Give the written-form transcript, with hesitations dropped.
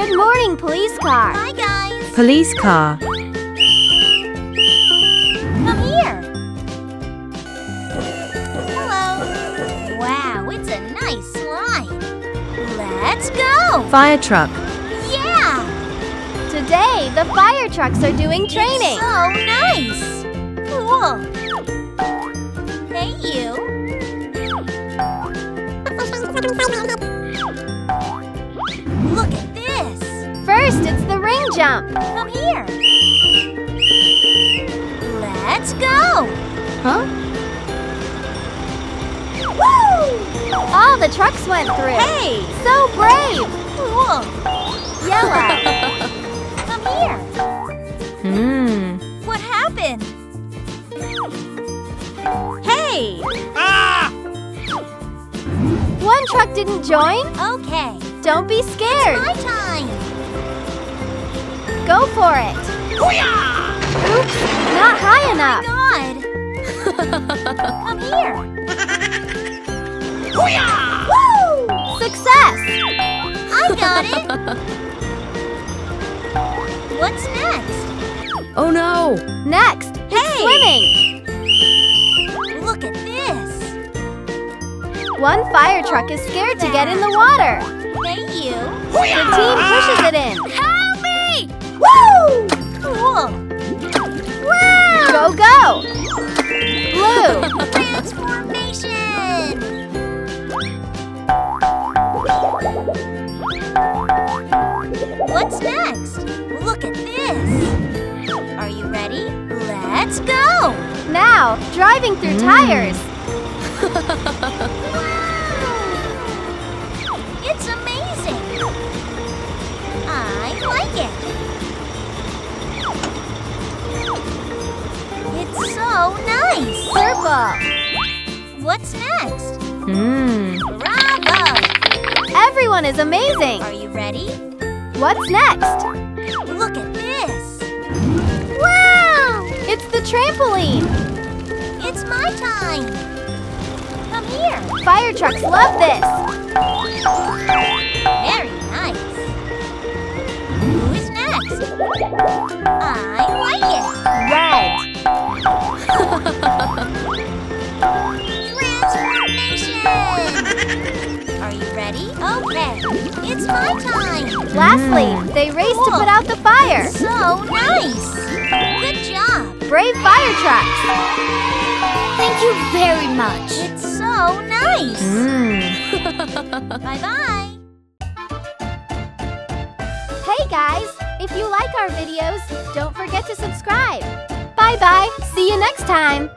Good morning, police car. Hi, guys. Police car. Come here. Hello. Wow, it's a nice slide. Let's go. Fire truck. Yeah. Today, the fire trucks are doing training. It's so nice. Cool. Hey, you. Look at this. First, it's the ring jump. Come here. Let's go. Huh? Woo! All the trucks went through. Hey! So brave. Cool. Yellow. Come here. What happened? Hey! One truck didn't join. Okay. Don't be scared. My time. Go for it. Oops, not high enough. God. Come here. Woo! Success. I got it. What's next? Oh no! Next, it's swimming. Look at this. One fire truck is scared to get in the water. Hey, you. The team pushes it in. Help me! Woo! Cool. Go, go. Blue. Transformation! What's next? Look at this. Are you ready? Let's go! Now, driving through tires. It's amazing! I like it! It's so nice! Purple. What's next? Bravo! Everyone is amazing. Are you ready? What's next? Look at this! Wow! It's the trampoline. It's my time! Come here! Fire trucks love this. Very nice! Who is next? I like it! Red. Transformation! Are you ready? Okay, it's my time! Lastly, they race to put out the fire. So nice! Good job! Brave fire trucks. Thank you very much! It's so nice! Bye-bye! Hey guys, if you like our videos, don't forget to subscribe. Bye-bye. See you next time.